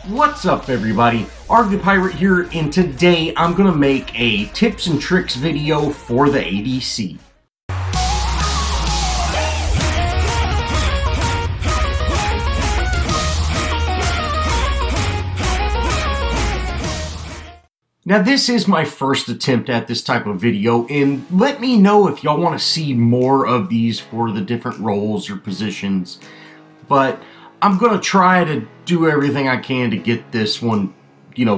What's up everybody, Arrg the Pirate here, and today I'm going to make a tips and tricks video for the ADC. Now this is my first attempt at this type of video, and let me know if y'all want to see more of these for the different roles or positions, but I'm going to try to do everything I can to get this one,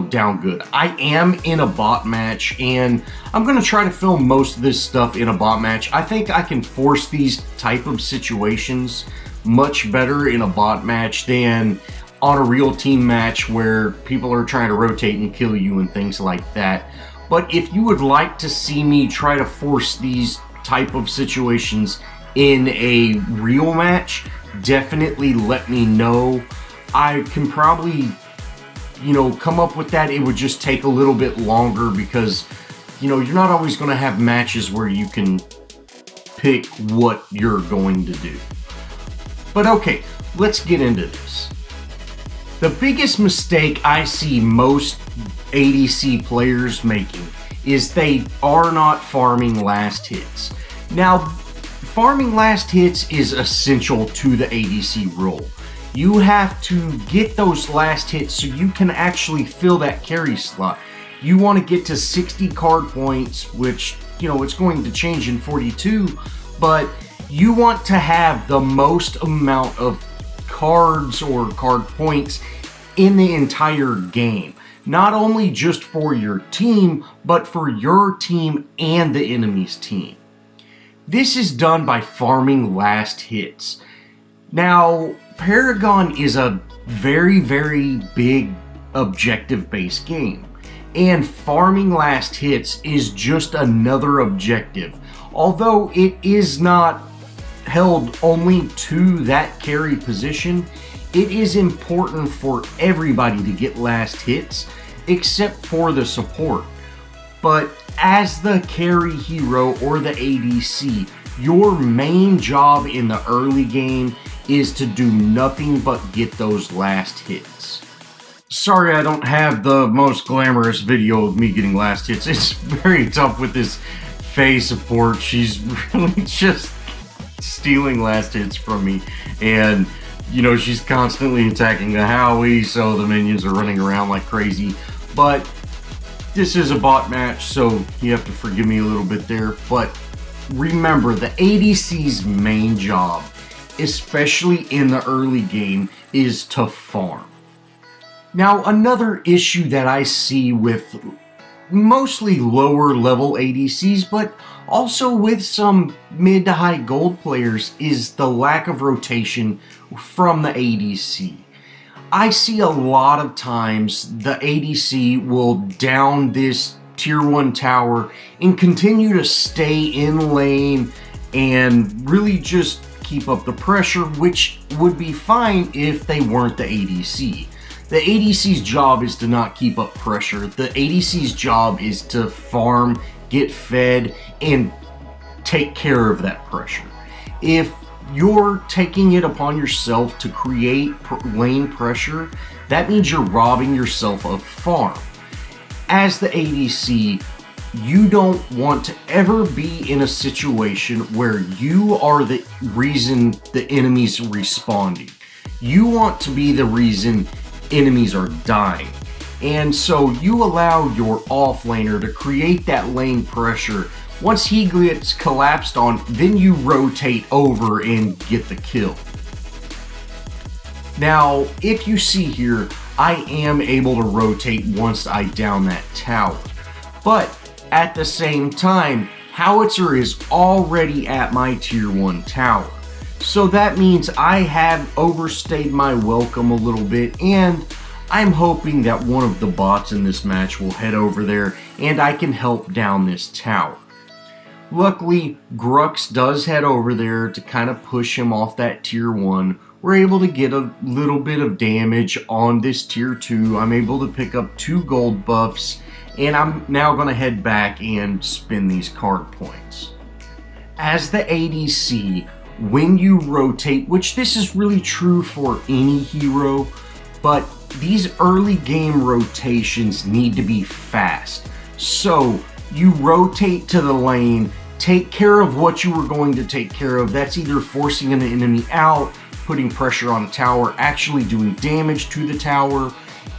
down good. I am in a bot match, and I'm going to try to film most of this stuff in a bot match. I think I can force these type of situations much better in a bot match than on a real team match where people are trying to rotate and kill you and things like that. But if you would like to see me try to force these type of situations in a real match, definitely let me know. I can probably, come up with that. It would just take a little bit longer because, you're not always going to have matches where you can pick what you're going to do. But okay, let's get into this. The biggest mistake I see most ADC players making is they are not farming last hits. Now, farming last hits is essential to the ADC role. You have to get those last hits so you can actually fill that carry slot. You want to get to 60 card points, which, it's going to change in 42, but you want to have the most amount of cards or card points in the entire game. Not only just for your team, but for your team and the enemy's team. This is done by farming last hits. Now, Paragon is a very, very big objective-based game, and farming last hits is just another objective. Although it is not held only to that carry position, it is important for everybody to get last hits, except for the support. But as the carry hero or the ADC, your main job in the early game is to do nothing but get those last hits. Sorry I don't have the most glamorous video of me getting last hits. It's very tough with this Faye support. She's really just stealing last hits from me, and she's constantly attacking the Howie, so the minions are running around like crazy. But this is a bot match, so you have to forgive me a little bit there. But remember, the ADC's main job, especially in the early game, is to farm. Now, another issue that I see with mostly lower level ADCs, but also with some mid to high gold players, is the lack of rotation from the ADC. I see a lot of times the ADC will down this tier 1 tower and continue to stay in lane and really just keep up the pressure, which would be fine if they weren't the ADC. The ADC's job is to not keep up pressure. The ADC's job is to farm, get fed, and take care of that pressure. If you're taking it upon yourself to create lane pressure, that means you're robbing yourself of farm. As the ADC, you don't want to ever be in a situation where you are the reason the enemy's responding. You want to be the reason enemies are dying. And so you allow your offlaner to create that lane pressure. Once he gets collapsed on, then you rotate over and get the kill. Now, if you see here, I am able to rotate once I down that tower. But at the same time, Howitzer is already at my tier 1 tower. So that means I have overstayed my welcome a little bit, and I'm hoping that one of the bots in this match will head over there and I can help down this tower. Luckily, Grux does head over there to kind of push him off that tier 1. We're able to get a little bit of damage on this tier 2. I'm able to pick up 2 gold buffs, and I'm now going to head back and spin these card points. As the ADC, when you rotate, which this is really true for any hero, but these early game rotations need to be fast. So you rotate to the lane, take care of what you were going to take care of. That's either forcing an enemy out, putting pressure on a tower, actually doing damage to the tower,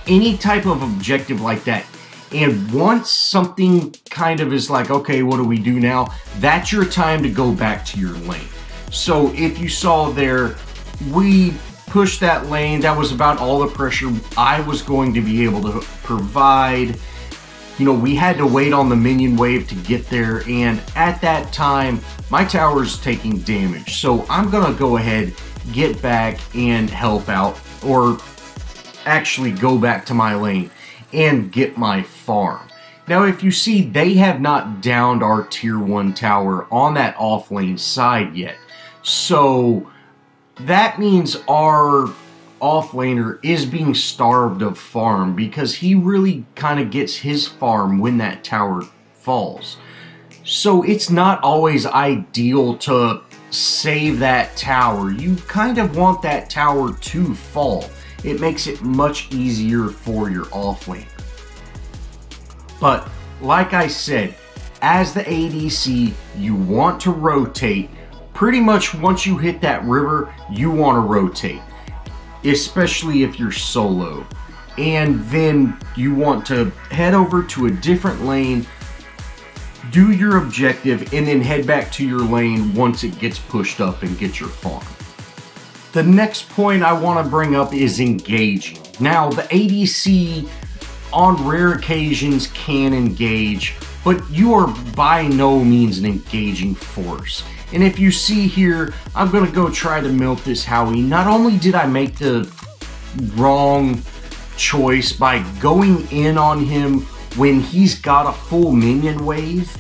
any type of objective like that. And once something kind of is like, okay, what do we do now? That's your time to go back to your lane. So if you saw there, we pushed that lane. That was about all the pressure I was going to be able to provide. You know, we had to wait on the minion wave to get there, and at that time, my tower's taking damage. So I'm gonna go ahead, get back and help out, or actually go back to my lane and get my farm. Now, if you see, they have not downed our tier 1 tower on that off lane side yet. So that means our offlaner is being starved of farm, because he really kind of gets his farm when that tower falls. So it's not always ideal to save that tower. You kind of want that tower to fall. It makes it much easier for your offlaner. But like I said, as the ADC, you want to rotate. Pretty much once you hit that river, you want to rotate, especially if you're solo. And then you want to head over to a different lane, do your objective, and then head back to your lane once it gets pushed up and get your farm. The next point I want to bring up is engaging. Now, the ADC on rare occasions can engage, but you are by no means an engaging force. And if you see here, I'm going to go try to milk this Howie. Not only did I make the wrong choice by going in on him when he's got a full minion wave,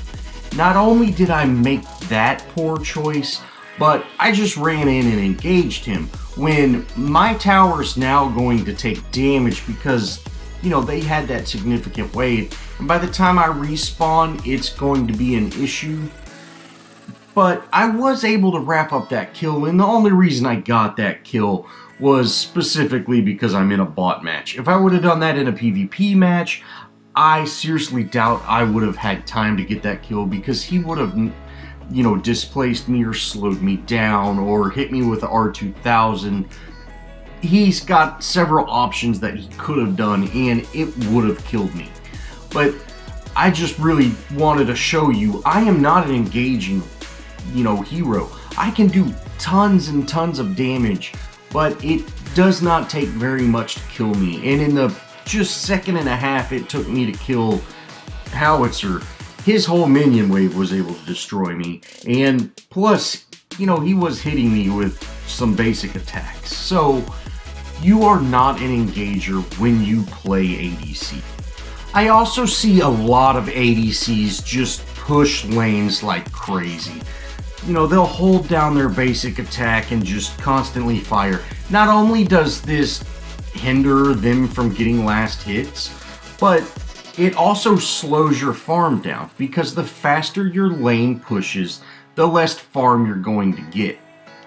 not only did I make that poor choice, but I just ran in and engaged him when my tower's now going to take damage because, you know, they had that significant wave. And by the time I respawn, it's going to be an issue. But I was able to wrap up that kill, and the only reason I got that kill was specifically because I'm in a bot match. If I would have done that in a PvP match, I seriously doubt I would have had time to get that kill, because he would have, you know, displaced me or slowed me down or hit me with the R2000. He's got several options that he could have done, and it would have killed me. But I just really wanted to show you I am not an engaging, you know, hero. I can do tons and tons of damage, but it does not take very much to kill me. And in the just second and a half it took me to kill Howitzer, his whole minion wave was able to destroy me. And plus, you know, he was hitting me with some basic attacks. So you are not an engager when you play ADC. I also see a lot of ADCs just push lanes like crazy. You know, they'll hold down their basic attack and just constantly fire. Not only does this hinder them from getting last hits, but it also slows your farm down, because the faster your lane pushes, the less farm you're going to get.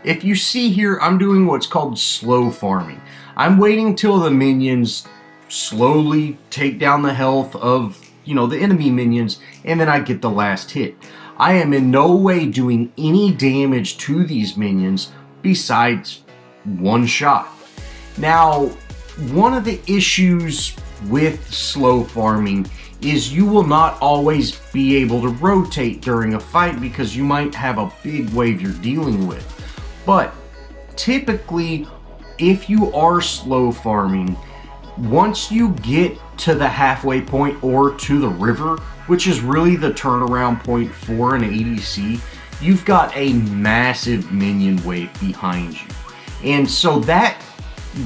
If you see here, I'm doing what's called slow farming. I'm waiting till the minions slowly take down the health of, you know, the enemy minions, and then I get the last hit. I am in no way doing any damage to these minions besides one shot. Now, one of the issues with slow farming is you will not always be able to rotate during a fight because you might have a big wave you're dealing with. But typically, if you are slow farming, once you get to the halfway point or to the river, which is really the turnaround point for an ADC, you've got a massive minion wave behind you. And so that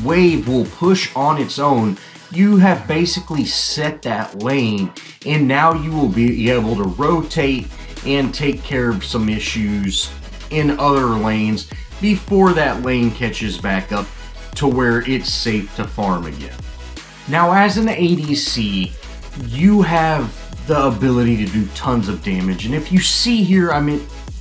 wave will push on its own. You have basically set that lane, and now you will be able to rotate and take care of some issues in other lanes before that lane catches back up to where it's safe to farm again. Now, as an ADC, you have the ability to do tons of damage, and if you see here,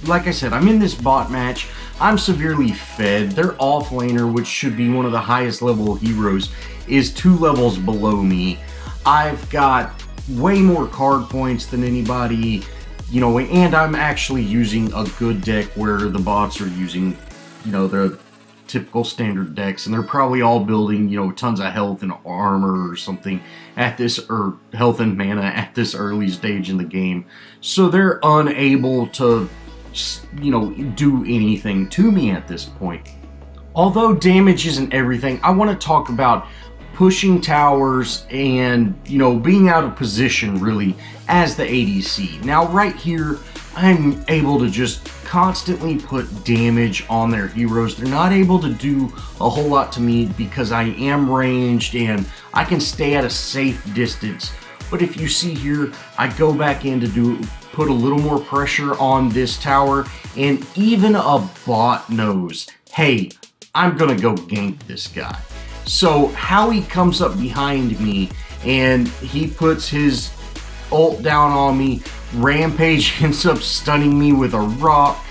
like I said, I'm in this bot match. I'm severely fed. Their offlaner, which should be one of the highest level heroes, is 2 levels below me. I've got way more card points than anybody, you know, and I'm actually using a good deck where the bots are using, you know, the typical standard decks, and they're probably all building, you know, tons of health and armor or something at this, or health and mana at this early stage in the game. So they're unable to, you know, do anything to me at this point. Although damage isn't everything, I want to talk about pushing towers and, you know, being out of position really as the ADC. Now right here, I'm able to just constantly put damage on their heroes. They're not able to do a whole lot to me because I am ranged and I can stay at a safe distance. But if you see here, I go back in to put a little more pressure on this tower, and even a bot knows, hey, I'm gonna go gank this guy. So how he comes up behind me and he puts his ult down on me, Rampage ends up stunning me with a rock,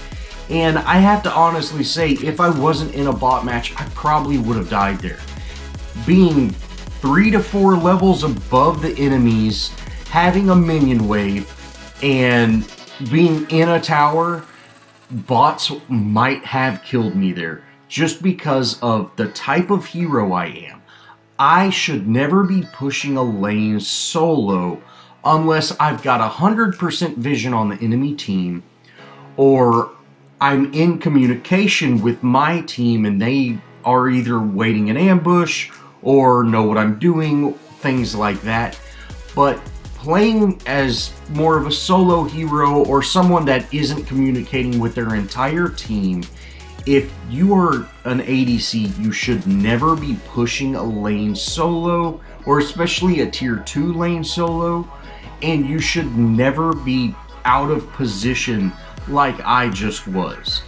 and I have to honestly say, if I wasn't in a bot match, I probably would have died there. Being 3 to 4 levels above the enemies, having a minion wave, and being in a tower, bots might have killed me there just because of the type of hero I am. I should never be pushing a lane solo unless I've got 100% vision on the enemy team, or I'm in communication with my team and they are either waiting in ambush or know what I'm doing, things like that. But playing as more of a solo hero or someone that isn't communicating with their entire team, if you are an ADC, you should never be pushing a lane solo, or especially a tier 2 lane solo, and you should never be out of position like I just was.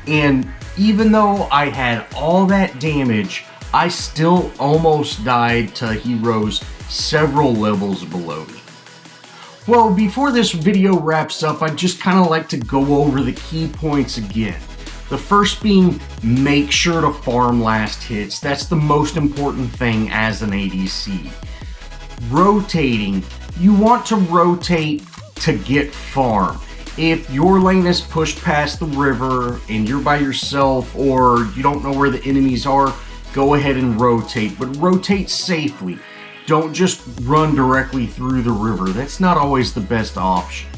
And even though I had all that damage, I still almost died to heroes several levels below me. Well, before this video wraps up, I'd just kind of like to go over the key points again. The first being, make sure to farm last hits. That's the most important thing as an ADC. Rotating. You want to rotate to get farm. If your lane is pushed past the river and you're by yourself, or you don't know where the enemies are, go ahead and rotate, but rotate safely. Don't just run directly through the river. That's not always the best option.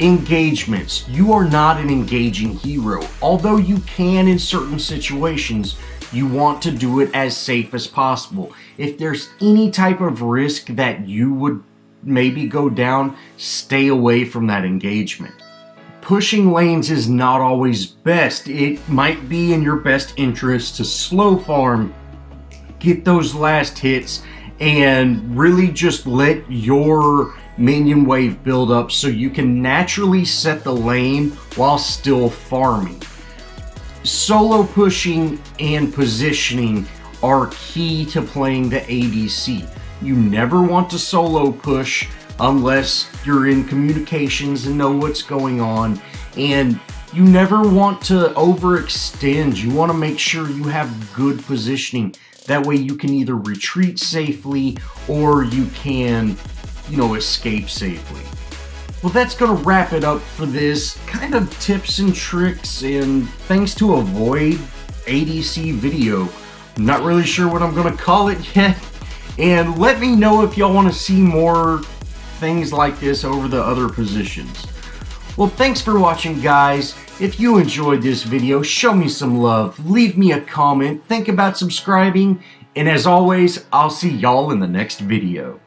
Engagements. You are not an engaging hero. Although you can in certain situations, you want to do it as safe as possible. If there's any type of risk that you would maybe go down, stay away from that engagement. Pushing lanes is not always best. It might be in your best interest to slow farm, get those last hits, and really just let your minion wave build up so you can naturally set the lane while still farming. Solo pushing and positioning are key to playing the ADC. You never want to solo push unless you're in communications and know what's going on, and you never want to overextend. You want to make sure you have good positioning. That way you can either retreat safely or you can, you know, escape safely. Well, that's going to wrap it up for this kind of tips and tricks and things to avoid ADC video. I'm not really sure what I'm going to call it yet. And let me know if y'all want to see more things like this over the other positions. Well, thanks for watching, guys. If you enjoyed this video, show me some love, leave me a comment, think about subscribing, and as always, I'll see y'all in the next video.